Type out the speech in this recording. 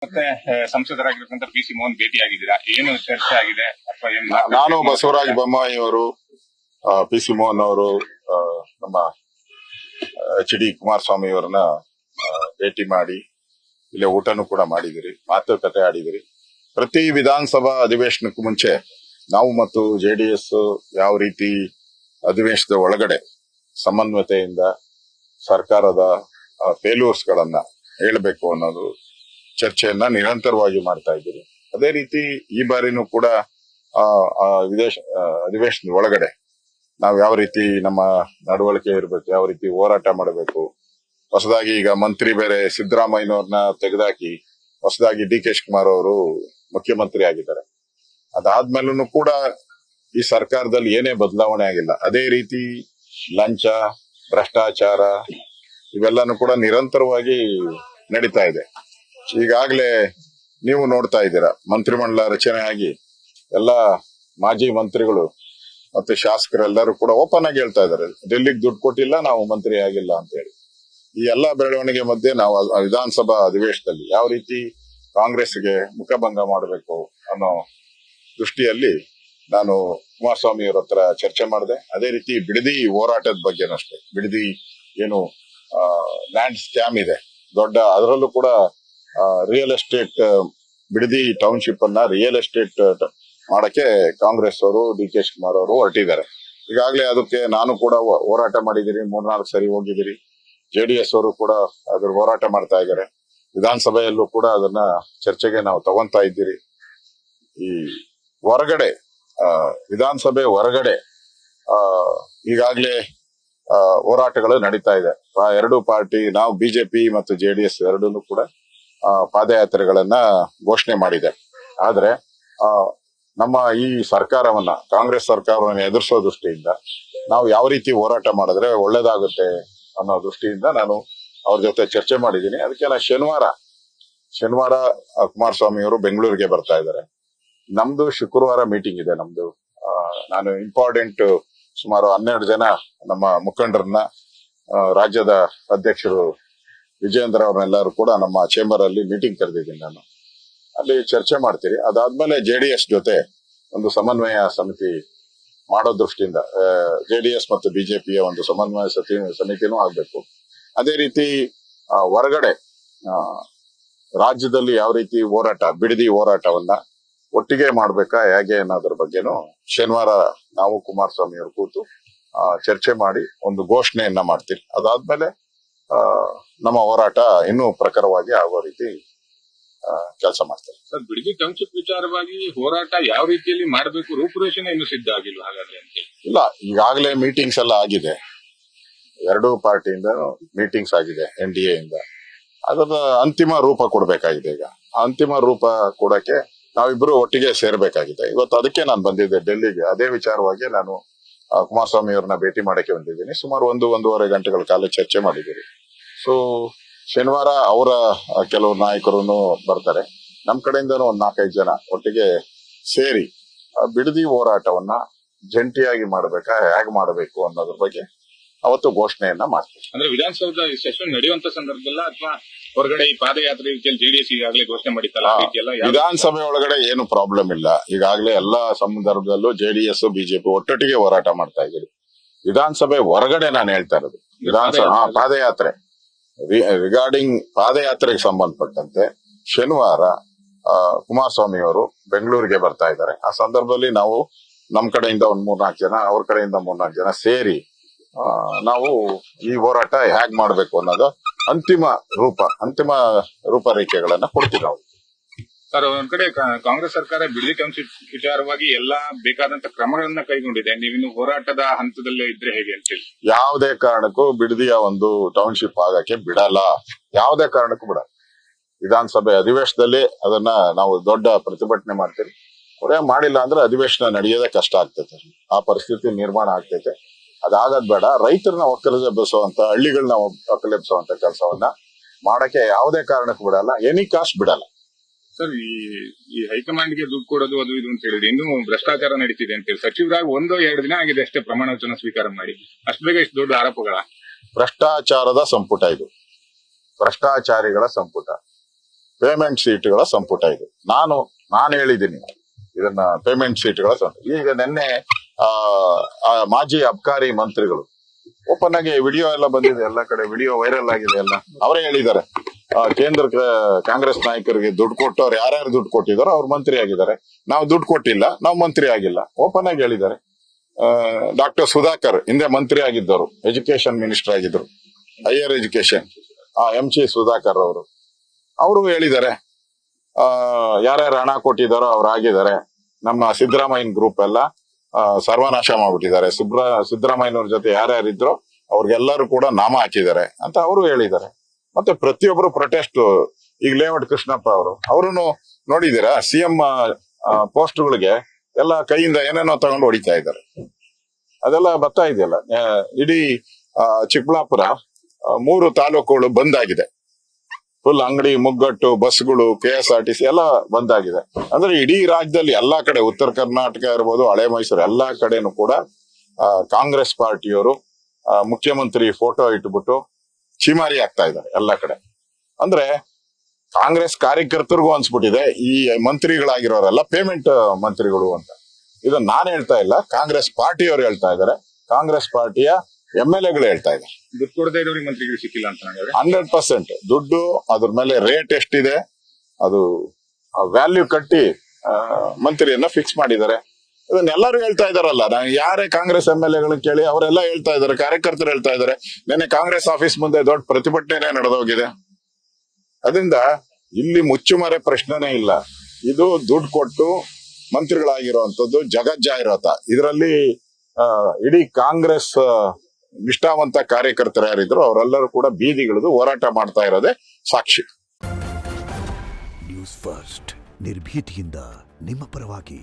ಮತ್ತೆ ಸಂಸದರಾಗಿರ್ತಕ್ಕಂಥ ಪಿ.ಸಿ. ಮೋಹನ್ ಭೇಟಿ ಆಗಿದ್ದೀರಾ? ಏನು ಚರ್ಚೆ ಆಗಿದೆ ಅಥವಾ ಏನು? ನಾನು ಬಸವರಾಜ ಬೊಮ್ಮಾಯಿ ಅವರು, ಪಿ.ಸಿ. ಮೋಹನ್ ಅವರು, ನಮ್ಮ ಎಚ್.ಡಿ. ಕುಮಾರಸ್ವಾಮಿ ಅವರನ್ನ ಭೇಟಿ ಮಾಡಿ ಇಲ್ಲೇ ಊಟನೂ ಕೂಡ ಮಾಡಿದಿರಿ, ಮಾತುಕತೆ ಆಡಿದಿರಿ. ಪ್ರತಿ ವಿಧಾನಸಭಾ ಅಧಿವೇಶನಕ್ಕೂ ಮುಂಚೆ ನಾವು ಮತ್ತು ಜೆಡಿಎಸ್ ಯಾವ ರೀತಿ ಅಧಿವೇಶನದ ಒಳಗಡೆ ಸಮನ್ವಯತೆಯಿಂದ ಸರ್ಕಾರದ ಫೇಲ್ಯೂರ್ಸ್ ಗಳನ್ನ ಹೇಳಬೇಕು ಅನ್ನೋದು ಚರ್ಚೆಯನ್ನ ನಿರಂತರವಾಗಿ ಮಾಡ್ತಾ ಇದ್ದೀರಿ. ಅದೇ ರೀತಿ ಈ ಬಾರಿನೂ ಕೂಡ ಅಧಿವೇಶನದ ಒಳಗಡೆ ನಾವು ಯಾವ ರೀತಿ ನಮ್ಮ ನಡವಳಿಕೆ ಇರಬೇಕು, ಯಾವ ರೀತಿ ಹೋರಾಟ ಮಾಡಬೇಕು. ಹೊಸದಾಗಿ ಈಗ ಮಂತ್ರಿ ಬೇರೆ ಸಿದ್ದರಾಮಯ್ಯನವ್ರನ್ನ ತೆಗೆದಾಕಿ ಹೊಸದಾಗಿ ಡಿ.ಕೆ. ಶಿವಕುಮಾರ್ ಅವರು ಮುಖ್ಯಮಂತ್ರಿ ಆಗಿದ್ದಾರೆ. ಅದಾದ್ಮೇಲೂ ಕೂಡ ಈ ಸರ್ಕಾರದಲ್ಲಿ ಏನೇ ಬದಲಾವಣೆ ಆಗಿಲ್ಲ. ಅದೇ ರೀತಿ ಲಂಚ, ಭ್ರಷ್ಟಾಚಾರ ಇವೆಲ್ಲಾನು ಕೂಡ ನಿರಂತರವಾಗಿ ನಡೀತಾ ಇದೆ. ಈಗಾಗಲೇ ನೀವು ನೋಡ್ತಾ ಇದ್ದೀರಾ, ಮಂತ್ರಿಮಂಡಲ ರಚನೆ ಆಗಿ ಎಲ್ಲ ಮಾಜಿ ಮಂತ್ರಿಗಳು ಮತ್ತೆ ಶಾಸಕರೆಲ್ಲರೂ ಕೂಡ ಓಪನ್ ಆಗಿ ಹೇಳ್ತಾ ಇದ್ದಾರೆ, ಡೆಲ್ಲಿಗೆ ದುಡ್ಡು ಕೊಟ್ಟಿಲ್ಲ, ನಾವು ಮಂತ್ರಿ ಆಗಿಲ್ಲ ಅಂತ ಹೇಳಿ. ಈ ಎಲ್ಲಾ ಬೆಳವಣಿಗೆ ಮಧ್ಯೆ ನಾವು ವಿಧಾನಸಭಾ ಅಧಿವೇಶನದಲ್ಲಿ ಯಾವ ರೀತಿ ಕಾಂಗ್ರೆಸ್ಗೆ ಮುಖಭಂಗ ಮಾಡಬೇಕು ಅನ್ನೋ ದೃಷ್ಟಿಯಲ್ಲಿ ನಾನು ಕುಮಾರಸ್ವಾಮಿ ಅವರ ಹತ್ರ ಚರ್ಚೆ ಮಾಡಿದೆ. ಅದೇ ರೀತಿ ಬಿಡದಿ ಹೋರಾಟದ ಬಗ್ಗೆನೂ ಅಷ್ಟೇ. ಬಿಡದಿ ಏನು ಲ್ಯಾಂಡ್ ಸ್ಕ್ಯಾಮ್ ಇದೆ ದೊಡ್ಡ, ಅದರಲ್ಲೂ ಕೂಡ ರಿಯಲ್ ಎಸ್ಟೇಟ್ ಬಿಡದಿ ಟೌನ್ಶಿಪ್ ಅನ್ನ ರಿಯಲ್ ಎಸ್ಟೇಟ್ ಮಾಡಕ್ಕೆ ಕಾಂಗ್ರೆಸ್ ಅವರು, ಡಿ.ಕೆ. ಶಿವಕುಮಾರ್ ಅವರು ಹೊರಟಿದ್ದಾರೆ. ಈಗಾಗಲೇ ಅದಕ್ಕೆ ನಾನು ಕೂಡ ಹೋರಾಟ ಮಾಡಿದಿರಿ, 3-4 ಸರಿ ಹೋಗಿದ್ದೀರಿ. ಜೆಡಿಎಸ್ ಅವರು ಕೂಡ ಅದ್ರ ಹೋರಾಟ ಮಾಡ್ತಾ ಇದ್ದಾರೆ. ವಿಧಾನಸಭೆಯಲ್ಲೂ ಕೂಡ ಅದನ್ನ ಚರ್ಚೆಗೆ ನಾವು ತಗೊಂತಾ ಇದ್ದೀರಿ. ಈ ಹೊರಗಡೆ ವಿಧಾನಸಭೆ ಹೊರಗಡೆ ಈಗಾಗಲೇ ಹೋರಾಟಗಳು ನಡೀತಾ ಇದೆ. ಎರಡು ಪಾರ್ಟಿ, ನಾವು ಬಿಜೆಪಿ ಮತ್ತು ಜೆಡಿಎಸ್ ಎರಡೂ ಕೂಡ ಪಾದಯಾತ್ರೆಗಳನ್ನ ಘೋಷಣೆ ಮಾಡಿದೆ. ಆದ್ರೆ ನಮ್ಮ ಈ ಸರ್ಕಾರವನ್ನ, ಕಾಂಗ್ರೆಸ್ ಸರ್ಕಾರವನ್ನ ಎದುರಿಸೋ ದೃಷ್ಟಿಯಿಂದ ನಾವು ಯಾವ ರೀತಿ ಹೋರಾಟ ಮಾಡಿದ್ರೆ ಒಳ್ಳೇದಾಗುತ್ತೆ ಅನ್ನೋ ದೃಷ್ಟಿಯಿಂದ ನಾನು ಅವ್ರ ಜೊತೆ ಚರ್ಚೆ ಮಾಡಿದ್ದೀನಿ. ಅದಕ್ಕೆ ನಾನು ಶನಿವಾರ ಕುಮಾರಸ್ವಾಮಿ ಅವರು ಬೆಂಗಳೂರಿಗೆ ಬರ್ತಾ ಇದ್ದಾರೆ. ನಮ್ದು ಶುಕ್ರವಾರ ಮೀಟಿಂಗ್ ಇದೆ. ನಾನು ಇಂಪಾರ್ಟೆಂಟ್ ಸುಮಾರು 12 ಜನ ನಮ್ಮ ಮುಖಂಡರನ್ನ, ರಾಜ್ಯದ ಅಧ್ಯಕ್ಷರು ವಿಜೇಂದ್ರ ಅವ್ರನ್ನೆಲ್ಲರೂ ಕೂಡ ನಮ್ಮ ಚೇಂಬರ್ ಅಲ್ಲಿ ಮೀಟಿಂಗ್ ಕರೆದಿದ್ದೀನಿ. ನಾನು ಅಲ್ಲಿ ಚರ್ಚೆ ಮಾಡ್ತೀರಿ. ಅದಾದ್ಮೇಲೆ ಜೆಡಿಎಸ್ ಜೊತೆ ಒಂದು ಸಮನ್ವಯ ಸಮಿತಿ ಮಾಡೋ ದೃಷ್ಟಿಯಿಂದ ಜೆಡಿಎಸ್ ಮತ್ತು ಬಿಜೆಪಿಯ ಒಂದು ಸಮನ್ವಯ ಸಮಿತಿನೂ ಆಗ್ಬೇಕು. ಅದೇ ರೀತಿ ಹೊರಗಡೆ ರಾಜ್ಯದಲ್ಲಿ ಯಾವ ರೀತಿ ಹೋರಾಟ, ಬಿಡದಿ ಹೋರಾಟವನ್ನ ಒಟ್ಟಿಗೆ ಮಾಡ್ಬೇಕಾ ಹೇಗೆ ಅನ್ನೋದ್ರ ಬಗ್ಗೆನೂ ಶನಿವಾರ ನಾವು ಕುಮಾರಸ್ವಾಮಿ ಅವರು ಕೂತು ಚರ್ಚೆ ಮಾಡಿ ಒಂದು ಘೋಷಣೆಯನ್ನ ಮಾಡ್ತೀವಿ. ಅದಾದ್ಮೇಲೆ ನಮ್ಮ ಹೋರಾಟ ಇನ್ನೂ ಪ್ರಖರವಾಗಿ ಆಗೋ ರೀತಿ ಕೆಲಸ ಮಾಡ್ತಾರೆ. ಸರ್, ಬಿಡದಿ ಟೌನ್ಶಿಪ್ ವಿಚಾರವಾಗಿ ಹೋರಾಟ ಯಾವ ರೀತಿಯಲ್ಲಿ ಮಾಡಬೇಕು, ರೂಪುರೇಷಣೆ ಇನ್ನೂ ಸಿದ್ಧ ಆಗಿಲ್ಲ ಹಾಗಾದ್ರೆ ಅಂತ? ಇಲ್ಲ, ಈಗಾಗಲೇ ಮೀಟಿಂಗ್ಸ್ ಎಲ್ಲ ಆಗಿದೆ. ಎರಡೂ ಪಾರ್ಟಿಯಿಂದ ಮೀಟಿಂಗ್ಸ್ ಆಗಿದೆ, NDA ಇಂದ. ಅದರ ಅಂತಿಮ ರೂಪ ಕೊಡ್ಬೇಕಾಗಿದೆ. ಈಗ ಅಂತಿಮ ರೂಪ ಕೊಡಕ್ಕೆ ನಾವಿಬ್ರು ಒಟ್ಟಿಗೆ ಸೇರ್ಬೇಕಾಗಿದೆ. ಇವತ್ತು ಅದಕ್ಕೆ ನಾನು ಬಂದಿದ್ದೆ ಡೆಲ್ಲಿಗೆ. ಅದೇ ವಿಚಾರವಾಗಿ ನಾನು ಕುಮಾರಸ್ವಾಮಿ ಅವ್ರನ್ನ ಭೇಟಿ ಮಾಡಕ್ಕೆ ಬಂದಿದ್ದೀನಿ. ಸುಮಾರು 1-1.5 ಗಂಟೆಗಳ ಕಾಲ ಚರ್ಚೆ ಮಾಡಿದ್ದೀರಿ. ಸೊ ಶನಿವಾರ ಅವರ ಕೆಲವು ನಾಯಕರು ಬರ್ತಾರೆ. ನಮ್ ಕಡೆಯಿಂದನೂ 4-5 ಜನ ಒಟ್ಟಿಗೆ ಸೇರಿ ಬಿಡದಿ ಹೋರಾಟವನ್ನ ಜಂಟಿಯಾಗಿ ಮಾಡ್ಬೇಕಾ, ಹೇಗ್ ಮಾಡಬೇಕು ಅನ್ನೋದ್ರ ಬಗ್ಗೆ ಅವತ್ತು ಘೋಷಣೆಯನ್ನ ಮಾಡ್ತೀವಿ. ಅಂದ್ರೆ ವಿಧಾನಸೌಧ ಸೆಷನ್ ನಡೆಯುವಂತ ಸಂದರ್ಭದಲ್ಲ ಅಥವಾ ಹೊರಗಡೆ ಈ ಪಾದಯಾತ್ರೆ ರೀತಿಯಲ್ಲಿ ಜೆಡಿಎಸ್ ಈಗಾಗಲೇ ಘೋಷಣೆ ಮಾಡಿತ್ತಲ್ಲ? ವಿಧಾನಸಭೆ ಒಳಗಡೆ ಏನು ಪ್ರಾಬ್ಲಮ್ ಇಲ್ಲ. ಈಗಾಗಲೇ ಎಲ್ಲಾ ಸಂದರ್ಭದಲ್ಲೂ ಜೆಡಿಎಸ್ ಬಿಜೆಪಿ ಒಟ್ಟೊಟ್ಟಿಗೆ ಹೋರಾಟ ಮಾಡ್ತಾ ಇದ್ದೀರಿ. ವಿಧಾನಸಭೆ ಹೊರಗಡೆ ನಾನು ಹೇಳ್ತಾ ಇರೋದು ಪಾದಯಾತ್ರೆ. ರಿಗಾರ್ಡಿಂಗ್ ಪಾದಯಾತ್ರೆಗೆ ಸಂಬಂಧಪಟ್ಟಂತೆ ಶನಿವಾರ ಕುಮಾರಸ್ವಾಮಿ ಅವರು ಬೆಂಗಳೂರಿಗೆ ಬರ್ತಾ ಇದ್ದಾರೆ. ಆ ಸಂದರ್ಭದಲ್ಲಿ ನಾವು ನಮ್ ಕಡೆಯಿಂದ 3-4 ಜನ, ಅವ್ರ ಕಡೆಯಿಂದ 3-4 ಜನ ಸೇರಿ ನಾವು ಈ ಹೋರಾಟ ಹೇಗ್ ಮಾಡ್ಬೇಕು ಅನ್ನೋದು ಅಂತಿಮ ರೂಪರೇಖೆಗಳನ್ನ ಕೊಡ್ತೀವಿ ನಾವು. ಸರ್, ಒಂದ್ ಕಡೆ ಕಾಂಗ್ರೆಸ್ ಸರ್ಕಾರ ಬಿಡದಿ ಟೌನ್ಶಿಪ್ ವಿಚಾರವಾಗಿ ಎಲ್ಲಾ ಬೇಕಾದಂತ ಕ್ರಮಗಳನ್ನ ಕೈಗೊಂಡಿದೆ. ನೀವಿನ್ನು ಹೋರಾಟದ ಹಂತದಲ್ಲೇ ಇದ್ರೆ ಹೇಗೆ ಅಂತೇಳಿ? ಯಾವುದೇ ಕಾರಣಕ್ಕೂ ಬಿಡದಿಯ ಒಂದು ಟೌನ್ಶಿಪ್ ಆಗಕ್ಕೆ ಬಿಡಲ್ಲ. ಯಾವುದೇ ಕಾರಣಕ್ಕೂ ಬಿಡಲ್ಲ. ವಿಧಾನಸಭೆ ಅಧಿವೇಶನದಲ್ಲಿ ಅದನ್ನ ನಾವು ದೊಡ್ಡ ಪ್ರತಿಭಟನೆ ಮಾಡ್ತೀವಿ. ಮಾಡಿಲ್ಲ ಅಂದ್ರೆ ಅಧಿವೇಶನ ನಡೆಯೋದೇ ಕಷ್ಟ ಆಗ್ತೈತೆ. ಆ ಪರಿಸ್ಥಿತಿ ನಿರ್ಮಾಣ ಆಗ್ತೈತೆ. ಅದಾಗದ್ ಬೇಡ. ರೈತರನ್ನ ಒಕ್ಕಲೆಬ್ಬಿಸುವಂತ, ಹಳ್ಳಿಗಳನ್ನ ಒಕ್ಕಲೆಬ್ಬಿಸುವಂತ ಕೆಲಸವನ್ನ ಮಾಡಕ್ಕೆ ಯಾವುದೇ ಕಾರಣಕ್ಕೂ ಬಿಡಲ್ಲ. ಎನಿ ಕಾಸ್ಟ್ ಬಿಡಲ್ಲ. ಸರ್, ಈ ಹೈಕಮಾಂಡ್ ಗೆ ದುಡ್ಡು ಕೊಡೋದು ಅದು ಇದು ಅಂತ ಹೇಳಿದ್ರೆ ಇನ್ನೂ ಭ್ರಷ್ಟಾಚಾರ ನಡೀತಿದೆ ಅಂತ ಹೇಳಿ ಸಚಿವರಾಗಿ 1-2 ದಿನ ಆಗಿದೆ ಅಷ್ಟೇ ಪ್ರಮಾಣ ವಚನ ಸ್ವೀಕಾರ ಮಾಡಿ. ಅಷ್ಟು ಬೇಗ ಇಷ್ಟು ದೊಡ್ಡ ಆರೋಪಗಳ? ಭ್ರಷ್ಟಾಚಾರದ ಸಂಪುಟ ಇದು, ಭ್ರಷ್ಟಾಚಾರಿಗಳ ಸಂಪುಟ. ಪೇಮೆಂಟ್ ಸೀಟ್ಗಳ ಸಂಪುಟ ಇದು. ನಾನು ಹೇಳಿದ್ದೀನಿ ಇದನ್ನ ಪೇಮೆಂಟ್ ಸೀಟ್ಗಳ ಸಂಪುಟ. ಈಗ ನಿನ್ನೆ ಆ ಮಾಜಿ ಅಬ್ಕಾರಿ ಮಂತ್ರಿಗಳು ಓಪನ್ ಆಗಿ ವಿಡಿಯೋ ಎಲ್ಲ ಬಂದಿದೆ, ಎಲ್ಲ ಕಡೆ ವಿಡಿಯೋ ವೈರಲ್ ಆಗಿದೆ ಎಲ್ಲ. ಅವರೇ ಹೇಳಿದ್ದಾರೆ ಕೇಂದ್ರ ಕಾಂಗ್ರೆಸ್ ನಾಯಕರಿಗೆ ದುಡ್ಡು ಕೊಟ್ಟವ್ರು ಯಾರ್ಯಾರು ದುಡ್ಡು ಕೊಟ್ಟಿದಾರೋ ಅವ್ರು ಮಂತ್ರಿ ಆಗಿದ್ದಾರೆ, ನಾವು ದುಡ್ಡು ಕೊಟ್ಟಿಲ್ಲ, ನಾವು ಮಂತ್ರಿ ಆಗಿಲ್ಲ, ಓಪನ್ ಆಗಿ ಹೇಳಿದ್ದಾರೆ. ಡಾಕ್ಟರ್ ಸುಧಾಕರ್ ಹಿಂದೆ ಮಂತ್ರಿ ಆಗಿದ್ದವರು, ಎಜುಕೇಶನ್ ಮಿನಿಸ್ಟರ್ ಆಗಿದ್ರು, ಹೈಯರ್ ಎಜುಕೇಶನ್, MC ಸುಧಾಕರ್ ಅವರು ಹೇಳಿದ್ದಾರೆ ಯಾರ್ಯಾರು ಹಣ ಕೊಟ್ಟಿದಾರೋ ಅವ್ರು ಆಗಿದ್ದಾರೆ. ನಮ್ಮ ಸಿದ್ದರಾಮಯ್ಯನ ಗ್ರೂಪ್ ಎಲ್ಲ ಸರ್ವನಾಶ ಮಾಡ್ಬಿಟ್ಟಿದ್ದಾರೆ, ಸಿದ್ದರಾಮಯ್ಯನವ್ರ ಜೊತೆ ಯಾರ್ಯಾರಿದ್ರು ಅವ್ರಿಗೆಲ್ಲರೂ ಕೂಡ ನಾಮ ಹಾಕಿದ್ದಾರೆ ಅಂತ ಅವರು ಹೇಳಿದ್ದಾರೆ. ಮತ್ತೆ ಪ್ರತಿಯೊಬ್ಬರು ಪ್ರೊಟೆಸ್ಟ್, ಈಗ ಲೇವಟ್ ಕೃಷ್ಣಪ್ಪ ಅವರು ನೋಡಿದೀರಾ, CM ಪೋಸ್ಟ್ಗಳಿಗೆ ಎಲ್ಲ ಕೈಯಿಂದ ಏನೇನೋ ತಗೊಂಡು ಹೊಡಿತಾ ಇದ್ದಾರೆ, ಅದೆಲ್ಲ ಬರ್ತಾ ಇದೆಯಲ್ಲ. ಇಡೀ ಚಿಕ್ಕಬಳ್ಳಾಪುರ 3 ತಾಲೂಕುಗಳು ಬಂದ್ ಆಗಿದೆ, ಫುಲ್ ಅಂಗಡಿ ಮುಗ್ಗಟ್ಟು, ಬಸ್ಗಳು, KSRTC ಎಲ್ಲ ಬಂದ್ ಆಗಿದೆ. ಅಂದ್ರೆ ಇಡೀ ರಾಜ್ಯದಲ್ಲಿ ಎಲ್ಲಾ ಕಡೆ, ಉತ್ತರ ಕರ್ನಾಟಕ ಇರ್ಬೋದು, ಹಳೆ ಮೈಸೂರು ಎಲ್ಲಾ ಕಡೆನೂ ಕೂಡ ಕಾಂಗ್ರೆಸ್ ಪಾರ್ಟಿಯವರು ಮುಖ್ಯಮಂತ್ರಿ ಫೋಟೋ ಇಟ್ಬಿಟ್ಟು ಚಿಮಾರಿ ಆಗ್ತಾ ಇದ್ದಾರೆ ಎಲ್ಲಾ ಕಡೆ. ಅಂದ್ರೆ ಕಾಂಗ್ರೆಸ್ ಕಾರ್ಯಕರ್ತರಿಗೂ ಅನ್ಸ್ಬಿಟ್ಟಿದೆ ಈ ಮಂತ್ರಿಗಳಾಗಿರೋರೆಲ್ಲ ಪೇಮೆಂಟ್ ಮಂತ್ರಿಗಳು ಅಂತ. ಇದನ್ನ ನಾನು ಹೇಳ್ತಾ ಇಲ್ಲ, ಕಾಂಗ್ರೆಸ್ ಪಾರ್ಟಿಯವರು ಹೇಳ್ತಾ ಇದ್ದಾರೆ, ಕಾಂಗ್ರೆಸ್ ಪಾರ್ಟಿಯ MLAಗಳು ಹೇಳ್ತಾ ಇದ್ದಾರೆ. ದುಡ್ಡು ಕೊಡದೇ ಇರೋರಿಗೆ ಮಂತ್ರಿಗಳು ಸಿಕ್ಕಿಲ್ಲ ಅಂತ 100% ದುಡ್ಡು, ಅದ್ರ ಮೇಲೆ ರೇಟ್ ಎಷ್ಟಿದೆ ಅದು ವ್ಯಾಲ್ಯೂ ಕಟ್ಟಿ ಮಂತ್ರಿಯನ್ನ ಫಿಕ್ಸ್ ಮಾಡಿದ್ದಾರೆ. ಇದನ್ನೆಲ್ಲರೂ ಹೇಳ್ತಾ ಇದಾರಲ್ಲ, ಯಾರೇ ಕಾಂಗ್ರೆಸ್ MLAಗಳನ್ನ ಕೇಳಿ ಅವರೆಲ್ಲ ಹೇಳ್ತಾ ಇದಾರೆ, ಕಾರ್ಯಕರ್ತರು ಹೇಳ್ತಾ ಇದಾರೆ. ನಿನ್ನೆ ಕಾಂಗ್ರೆಸ್ ಆಫೀಸ್ ಮುಂದೆ ದೊಡ್ಡ ಪ್ರತಿಭಟನೆ ನಡೆದೋಗಿದೆ. ಅದರಿಂದ ಇಲ್ಲಿ ಮುಚ್ಚುಮರೆ ಪ್ರಶ್ನೆನೇ ಇಲ್ಲ. ಇದು ದುಡ್ಡು ಕೊಟ್ಟು ಮಂತ್ರಿಗಳಾಗಿರುವಂತದ್ದು ಜಗಜ್ಜಾಹಿರಾತ. ಇದರಲ್ಲಿ ಇಡೀ ಕಾಂಗ್ರೆಸ್ ನಿಷ್ಠಾವಂತ ಕಾರ್ಯಕರ್ತರು ಯಾರಿದ್ರು ಅವರೆಲ್ಲರೂ ಕೂಡ ಬೀದಿಗಿಳಿದು ಹೋರಾಟ ಮಾಡ್ತಾ ಇರೋದೇ ಸಾಕ್ಷಿ. ನ್ಯೂಸ್ ಫಸ್ಟ್ ನಿರ್ಭೀತಿಯಿಂದ ನಿಮ್ಮ ಪರವಾಗಿ.